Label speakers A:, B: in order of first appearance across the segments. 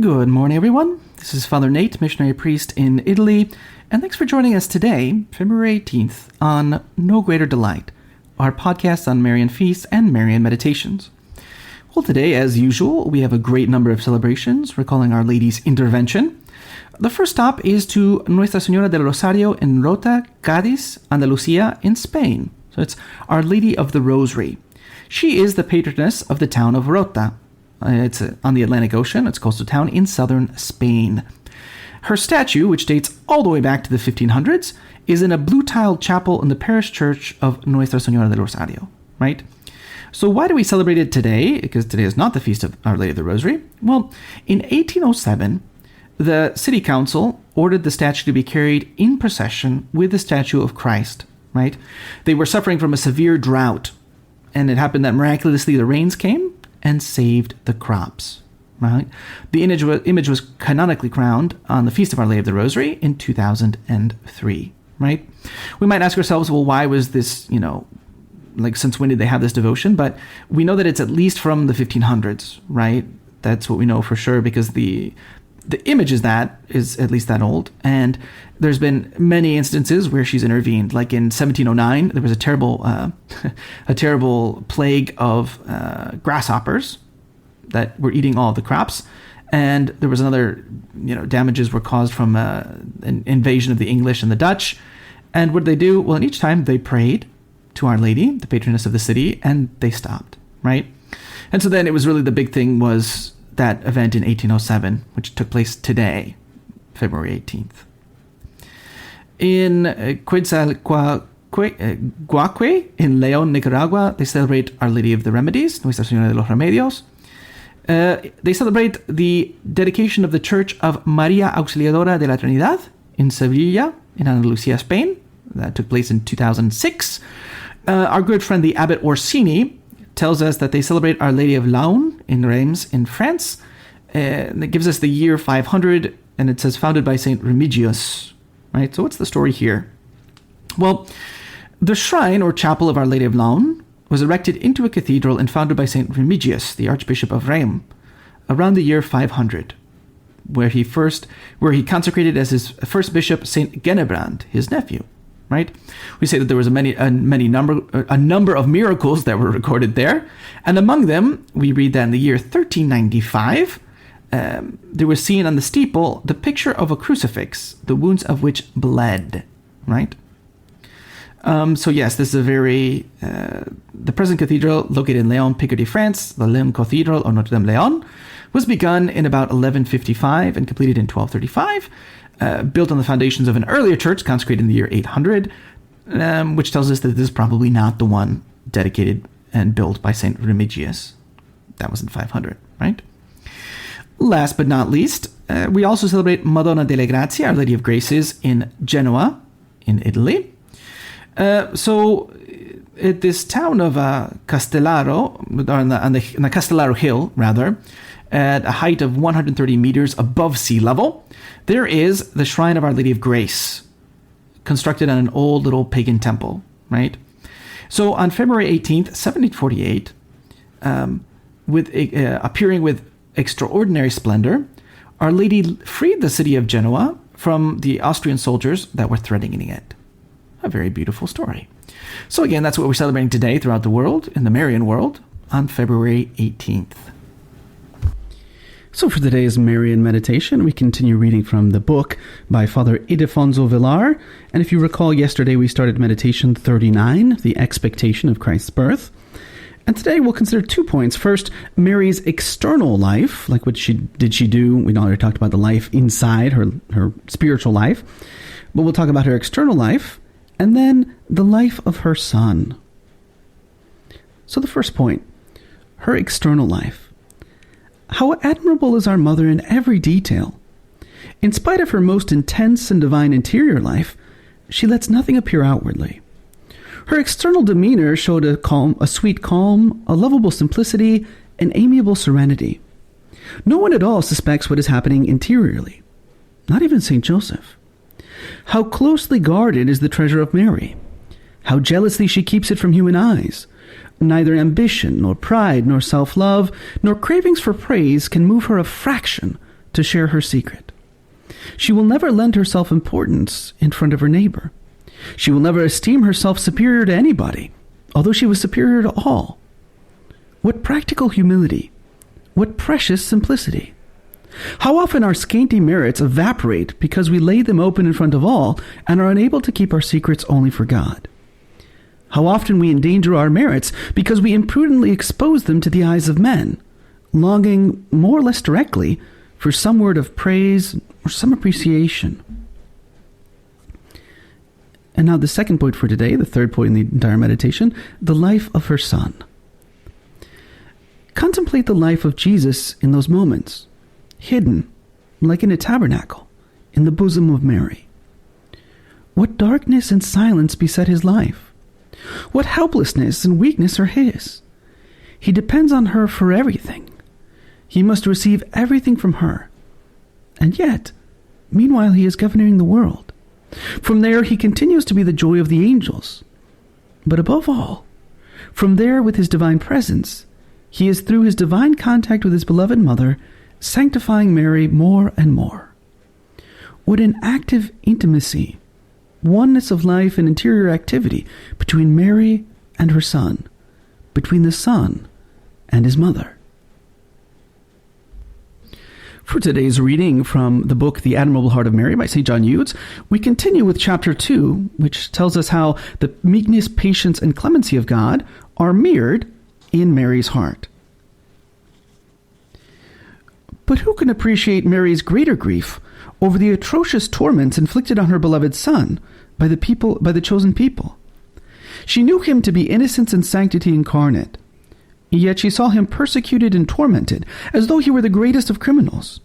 A: Good morning, everyone. This is Father Nate, missionary priest in Italy, and thanks for joining us today, February 18th, on No Greater Delight, our podcast on Marian feasts and Marian meditations. Well, today, as usual, we have a great number of celebrations recalling Our Lady's intervention. The first stop is to Nuestra Señora del Rosario in Rota, Cádiz, Andalucía in Spain. So it's Our Lady of the Rosary. She is the patroness of the town of Rota. It's on the Atlantic Ocean. It's a coastal town in southern Spain. Her statue, which dates all the way back to the 1500s, is in a blue-tiled chapel in the parish church of Nuestra Señora del Rosario, right? So why do we celebrate it today? Because today is not the feast of Our Lady of the Rosary. Well, in 1807, the city council ordered the statue to be carried in procession with the statue of Christ, right? They were suffering from a severe drought, and it happened that miraculously the rains came and saved the crops, right? The image was canonically crowned on the Feast of Our Lady of the Rosary in 2003, right? We might ask ourselves, well, why was this, since when did they have this devotion? But we know that it's at least from the 1500s, right? That's what we know for sure, because the image is at least that old, and there's been many instances where she's intervened. Like in 1709, there was a terrible plague of grasshoppers that were eating all of the crops, and there was another, damages were caused from an invasion of the English and the Dutch. And what did they do? Well, each time they prayed to Our Lady, the patroness of the city, and they stopped, right? And so then it was really the big thing was that event in 1807, which took place today, February 18th. In Quetzalcoatl in León, Nicaragua, they celebrate Our Lady of the Remedies, Nuestra Señora de los Remedios. They celebrate the dedication of the Church of María Auxiliadora de la Trinidad in Sevilla, in Andalucía, Spain. That took place in 2006. Our good friend, the Abbot Orsini, tells us that they celebrate Our Lady of Laon in Reims in France. That gives us the year 500, and it says founded by Saint Remigius, right? So what's the story here? Well, the shrine or chapel of Our Lady of Laon was erected into a cathedral and founded by Saint Remigius, the Archbishop of Reims, around the year 500, where he consecrated as his first bishop Saint Genebrand, his nephew. Right, we say that there was a number of miracles that were recorded there, and among them, we read that in the year 1395, there was seen on the steeple the picture of a crucifix, the wounds of which bled. Right. So yes, this is the present cathedral located in Léon, Picardy, France, the Léon Cathedral or Notre Dame Léon, was begun in about 1155 and completed in 1235. Built on the foundations of an earlier church consecrated in the year 800, which tells us that this is probably not the one dedicated and built by Saint Remigius. That was in 500, right? Last but not least, we also celebrate Madonna delle Grazie, Our Lady of Graces, in Genoa, in Italy. So at this town of Castellaro, on the Castellaro Hill, rather, at a height of 130 meters above sea level, there is the Shrine of Our Lady of Grace, constructed on an old little pagan temple, right? So on February 18th, 1748, appearing with extraordinary splendor, Our Lady freed the city of Genoa from the Austrian soldiers that were threatening it. A very beautiful story. So again, that's what we're celebrating today throughout the world, in the Marian world, on February 18th. So for today's Marian meditation, we continue reading from the book by Father Ildefonso Villar. And if you recall, yesterday we started meditation 39, the expectation of Christ's birth. And today we'll consider 2 points. First, Mary's external life, like what did she do? We already talked about the life inside, her spiritual life. But we'll talk about her external life, and then the life of her son. So the first point, her external life. How admirable is our mother in every detail. In spite of her most intense and divine interior life, she lets nothing appear outwardly. Her external demeanor showed a sweet calm, a lovable simplicity, an amiable serenity. No one at all suspects what is happening interiorly, not even St. Joseph. How closely guarded is the treasure of Mary. How jealously she keeps it from human eyes. Neither ambition, nor pride, nor self-love, nor cravings for praise can move her a fraction to share her secret. She will never lend herself importance in front of her neighbor. She will never esteem herself superior to anybody, although she was superior to all. What practical humility! What precious simplicity! How often our scanty merits evaporate because we lay them open in front of all and are unable to keep our secrets only for God. How often we endanger our merits because we imprudently expose them to the eyes of men, longing more or less directly for some word of praise or some appreciation. And now the second point for today, the third point in the entire meditation, the life of her son. Contemplate the life of Jesus in those moments, hidden, like in a tabernacle, in the bosom of Mary. What darkness and silence beset his life? What helplessness and weakness are his? He depends on her for everything. He must receive everything from her. And yet, meanwhile, he is governing the world. From there, he continues to be the joy of the angels. But above all, from there, with his divine presence, he is through his divine contact with his beloved mother, sanctifying Mary more and more. What an active intimacy, oneness of life and interior activity between Mary and her son, between the son and his mother. For today's reading from the book The Admirable Heart of Mary by St. John Eudes, we continue with chapter 2, which tells us how the meekness, patience, and clemency of God are mirrored in Mary's heart. But who can appreciate Mary's greater grief over the atrocious torments inflicted on her beloved son by the chosen people? She knew him to be innocence and sanctity incarnate. Yet she saw him persecuted and tormented, as though he were the greatest of criminals.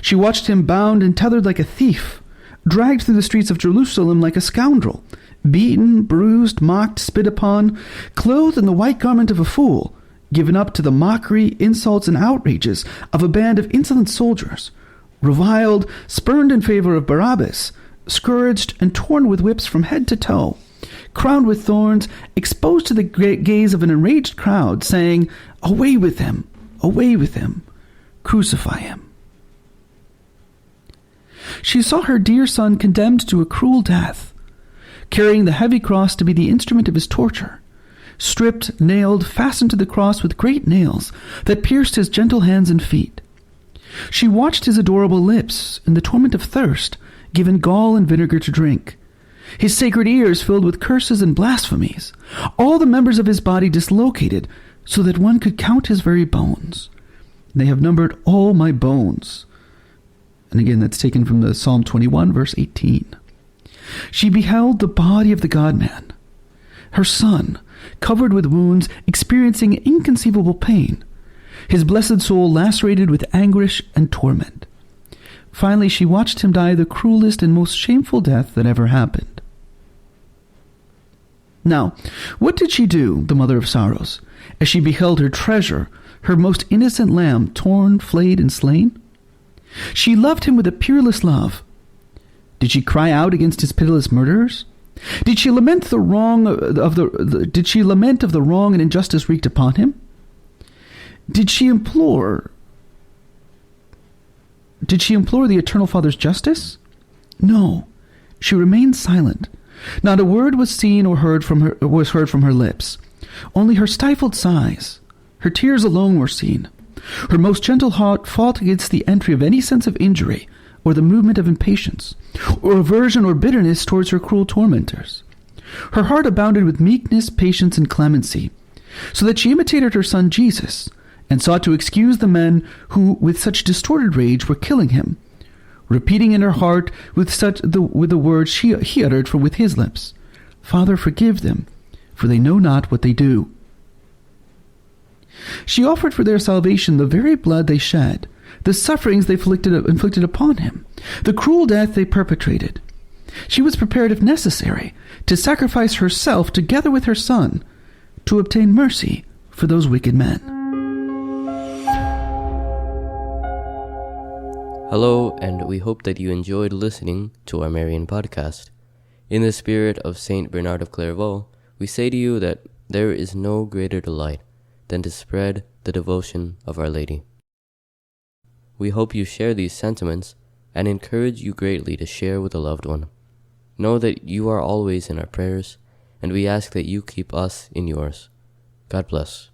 A: She watched him bound and tethered like a thief, dragged through the streets of Jerusalem like a scoundrel, beaten, bruised, mocked, spit upon, clothed in the white garment of a fool, given up to the mockery, insults, and outrages of a band of insolent soldiers, reviled, spurned in favor of Barabbas, scourged and torn with whips from head to toe, crowned with thorns, exposed to the gaze of an enraged crowd, saying, away with him, crucify him. She saw her dear son condemned to a cruel death, carrying the heavy cross to be the instrument of his torture, stripped, nailed, fastened to the cross with great nails that pierced his gentle hands and feet. She watched his adorable lips, in the torment of thirst, given gall and vinegar to drink, his sacred ears filled with curses and blasphemies, all the members of his body dislocated so that one could count his very bones. They have numbered all my bones. And again, that's taken from the Psalm 21, verse 18. She beheld the body of the God-man, her son, covered with wounds, experiencing inconceivable pain, his blessed soul lacerated with anguish and torment. Finally, she watched him die the cruelest and most shameful death that ever happened. Now, what did she do, the mother of sorrows, as she beheld her treasure, her most innocent lamb, torn, flayed, and slain? She loved him with a peerless love. Did she cry out against his pitiless murderers? Did she lament the wrong of the wrong and injustice wreaked upon him? Did she implore the Eternal Father's justice? No, she remained silent. Not a word was seen or heard from her lips. Only her stifled sighs, her tears alone were seen. Her most gentle heart fought against the entry of any sense of injury, or the movement of impatience, or aversion or bitterness towards her cruel tormentors. Her heart abounded with meekness, patience, and clemency, so that she imitated her son Jesus, and sought to excuse the men who, with such distorted rage, were killing him, repeating in her heart with the words he uttered with his lips, Father, forgive them, for they know not what they do. She offered for their salvation the very blood they shed, the sufferings they inflicted upon him, the cruel death they perpetrated. She was prepared, if necessary, to sacrifice herself together with her son to obtain mercy for those wicked men.
B: Hello, and we hope that you enjoyed listening to our Marian podcast. In the spirit of Saint Bernard of Clairvaux, we say to you that there is no greater delight than to spread the devotion of Our Lady. We hope you share these sentiments and encourage you greatly to share with a loved one. Know that you are always in our prayers, and we ask that you keep us in yours. God bless.